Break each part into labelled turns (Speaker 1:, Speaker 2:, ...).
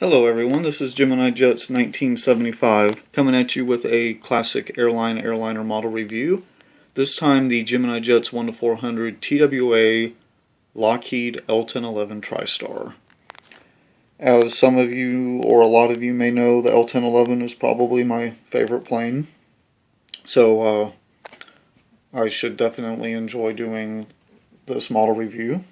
Speaker 1: Hello everyone, this is Gemini Jets 1975 coming at you with a classic airliner model review. This time the Gemini Jets 1-400 TWA Lockheed L-1011 TriStar. As some of you or a lot of you may know, the L-1011 is probably my favorite plane. So I should definitely enjoy doing this model review.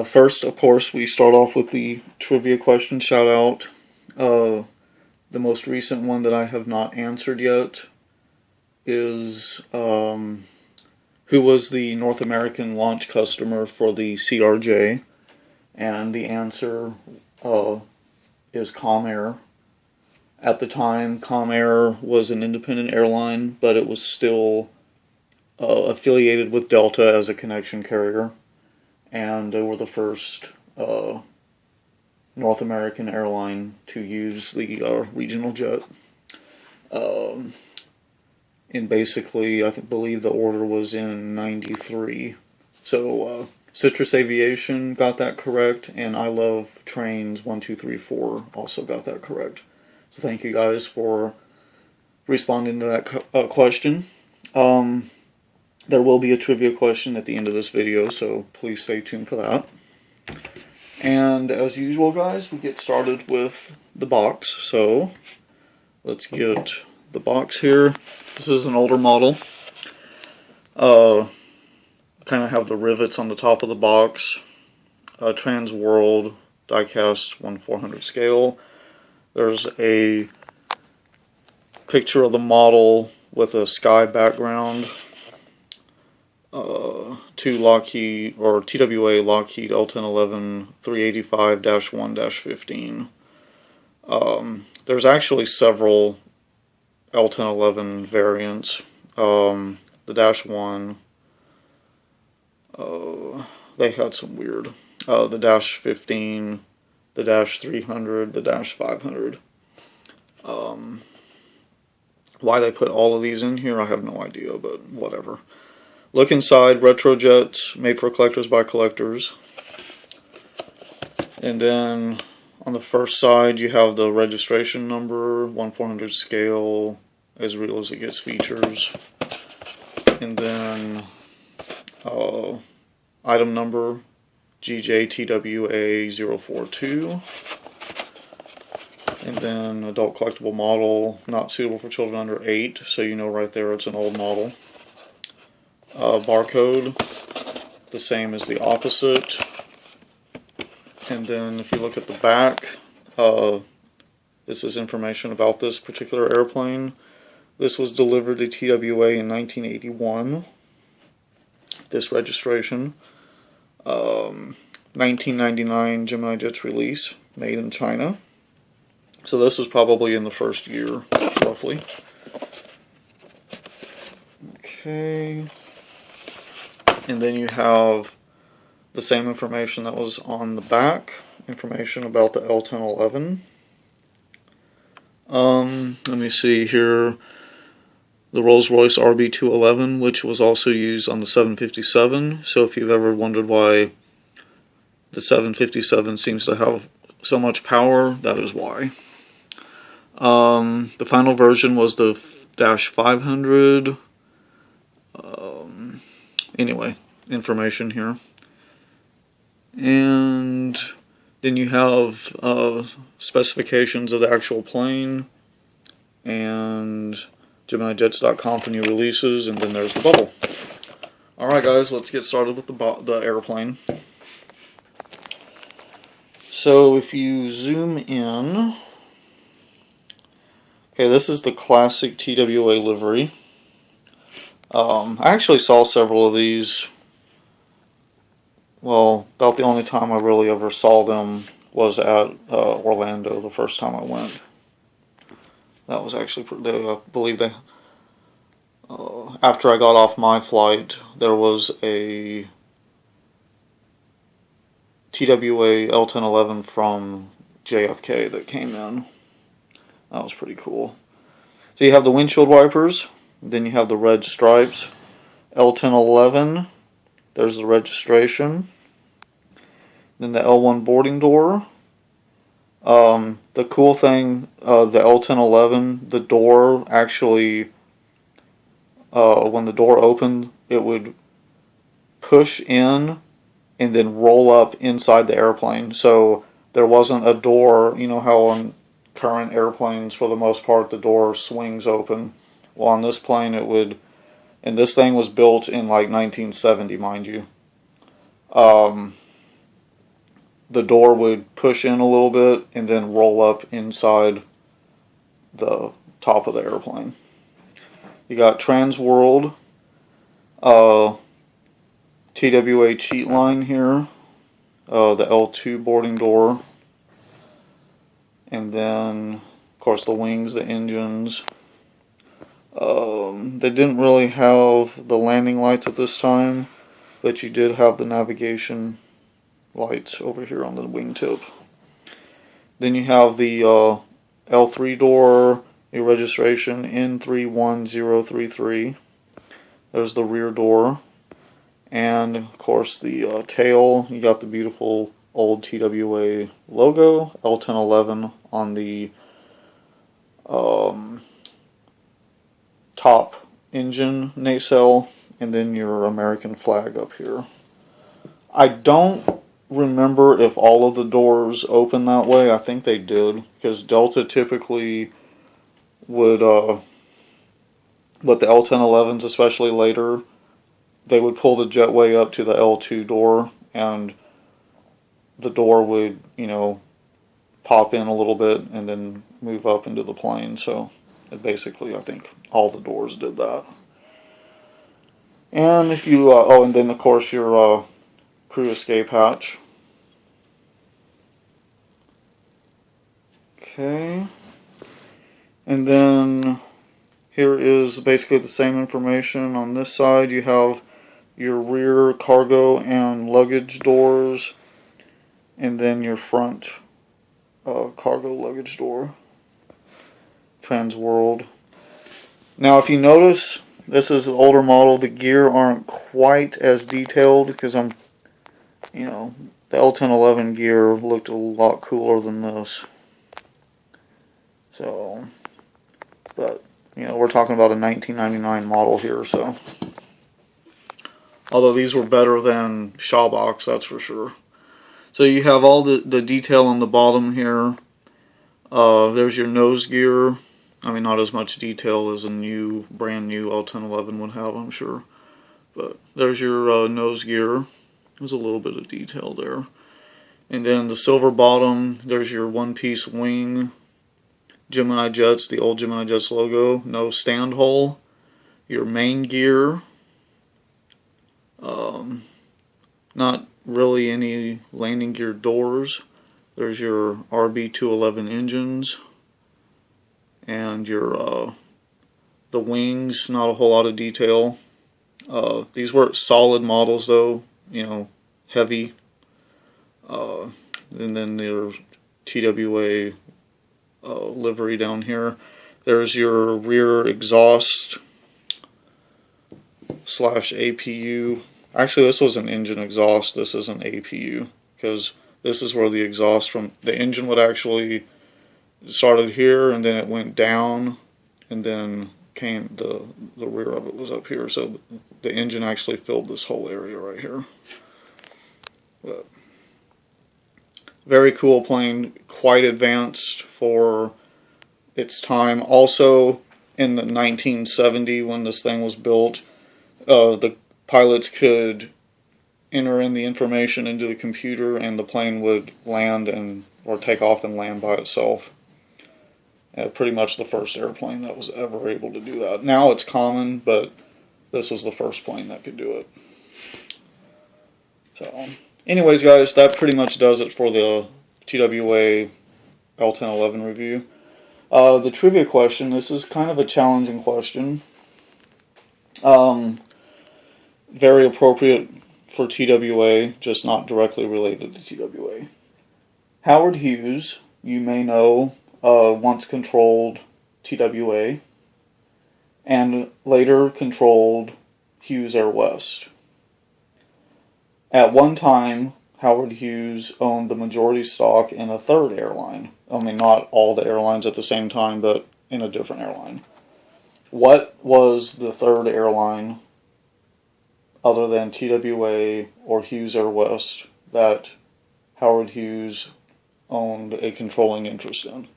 Speaker 1: First, of course, we start off with the trivia question shout out. The most recent one that I have not answered yet is who was the North American launch customer for the CRJ? And the answer is Comair. At the time, Comair was an independent airline, but it was still affiliated with Delta as a connection carrier. And they were the first North American airline to use the regional jet. And basically, I believe the order was in '93. So Citrus Aviation got that correct, and I Love Trains 1234 also got that correct. So thank you guys for responding to that question. There will be a trivia question at the end of this video, so please stay tuned for that. And as usual, guys, we get started with the box. So let's get the box here. This is an older model. Kind of have the rivets on the top of the box. Trans World diecast 1/400 scale. There's a picture of the model with a sky background. To Lockheed or TWA Lockheed L-1011 385-1-15. There's actually several L-1011 variants. The Dash 1, they had some weird. The Dash 15, the Dash 300, the Dash 500. Why they put all of these in here, I have no idea, but whatever. Look inside, retro jets made for collectors by collectors. And then on the first side you have the registration number, 1/400 scale, as real as it gets features. And then item number, GJTWA 042. And then adult collectible model, not suitable for children under 8, so you know right there it's an old model. Barcode, the same as the opposite. And then if you look at the back, this is information about this particular airplane. This was delivered to TWA in 1981. This registration, 1999 Gemini Jets release, made in China. So this was probably in the first year, roughly. Okay. And then you have the same information that was on the back, information about the L-1011. Let me see here, the Rolls-Royce RB211, which was also used on the 757. So if you've ever wondered why the 757 seems to have so much power, that is why. The final version was the Dash 500. Anyway, information here. And then you have specifications of the actual plane and GeminiJets.com for new releases, and then there's the bubble. Alright guys, let's get started with the airplane. So if you zoom in, okay, this is the classic TWA livery. I actually saw several of these. Well, about the only time I really ever saw them was at Orlando the first time I went. That was actually, I believe they, after I got off my flight, there was a TWA L-1011 from JFK that came in. That was pretty cool. So you have the windshield wipers. Then you have the red stripes, L-1011, there's the registration. Then the L1 boarding door. The cool thing, the L-1011, the door actually, when the door opened, it would push in and then roll up inside the airplane. So there wasn't a door, you know how on current airplanes, for the most part, the door swings open. Well, on this plane, it would, and this thing was built in like 1970, mind you. The door would push in a little bit and then roll up inside the top of the airplane. You got Transworld, TWA cheat line here, the L2 boarding door, and then, of course, the wings, the engines. They didn't really have the landing lights at this time, but you did have the navigation lights over here on the wingtip. Then you have the L3 door, your registration N31033. There's the rear door. And, of course, the tail. You got the beautiful old TWA logo, L-1011 on the top engine nacelle, and then your American flag up here. I don't remember if all of the doors open that way. I think they did, because Delta typically would, with the L-1011s, especially later, they would pull the jetway up to the L2 door, and the door would, you know, pop in a little bit and then move up into the plane. So basically, I think all the doors did that. And if you, and then of course your crew escape hatch. Okay. And then here is basically the same information. On this side, you have your rear cargo and luggage doors, and then your front cargo luggage door. Transworld. Now, if you notice, this is an older model. The gear aren't quite as detailed because the L-1011 gear looked a lot cooler than this. So, but, we're talking about a 1999 model here, so. Although these were better than Shawbox, that's for sure. So you have all the detail on the bottom here. There's your nose gear. I mean, not as much detail as a brand new L-1011 would have, I'm sure. But there's your nose gear. There's a little bit of detail there. And then the silver bottom, there's your one-piece wing. Gemini Jets, the old Gemini Jets logo. No stand hole. Your main gear. Not really any landing gear doors. There's your RB-211 engines. And your the wings, not a whole lot of detail. These were solid models though, heavy. And then there's TWA livery down here. There's your rear exhaust / APU. Actually, this was an engine exhaust. This is an APU, because this is where the exhaust from the engine would actually started here, and then it went down, and then came the rear of it was up here. So the engine actually filled this whole area right here. But very cool plane, quite advanced for its time. Also, in the 1970, when this thing was built, the pilots could enter in the information into the computer, and the plane would land or take off and land by itself. Pretty much the first airplane that was ever able to do that. Now it's common, but this was the first plane that could do it. So, anyways, guys, that pretty much does it for the TWA L-1011 review. The trivia question, this is kind of a challenging question. Very appropriate for TWA, just not directly related to TWA. Howard Hughes, you may know, once controlled TWA, and later controlled Hughes Air West. At one time, Howard Hughes owned the majority stock in a third airline. I mean, not all the airlines at the same time, but in a different airline. What was the third airline other than TWA or Hughes Air West that Howard Hughes owned a controlling interest in?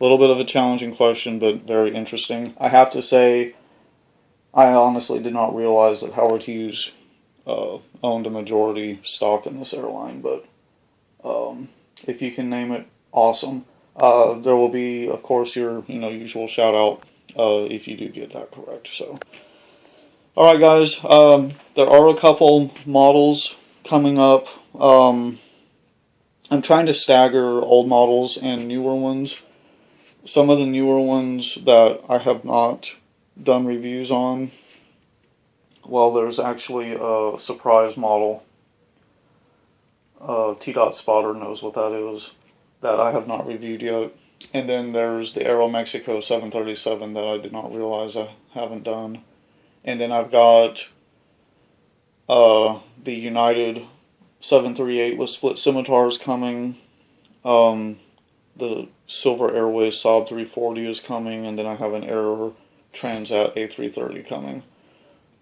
Speaker 1: A little bit of a challenging question, but very interesting. I have to say, I honestly did not realize that Howard Hughes owned a majority stock in this airline, but if you can name it, awesome. There will be, of course, your usual shout out if you do get that correct. So, all right, guys. There are a couple models coming up. I'm trying to stagger old models and newer ones. Some of the newer ones that I have not done reviews on, well, there's actually a surprise model. T-Dot Spotter knows what that is, that I have not reviewed yet. And then there's the Aeromexico 737 that I did not realize I haven't done. And then I've got the United 738 with split scimitars coming. The Silver Airways Saab 340 is coming, and then I have an Air Transat A330 coming.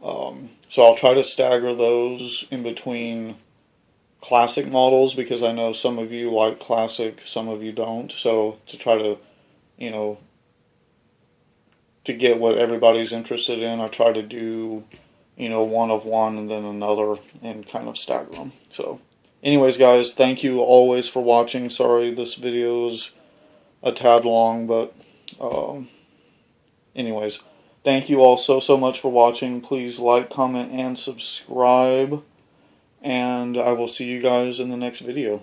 Speaker 1: So I'll try to stagger those in between classic models, because I know some of you like classic, some of you don't. So to try to, to get what everybody's interested in, I try to do, one of one and then another and kind of stagger them. So anyways, guys, thank you always for watching. Sorry this video is a tad long, but anyways, thank you all so much for watching. Please like, comment, and subscribe, and I will see you guys in the next video.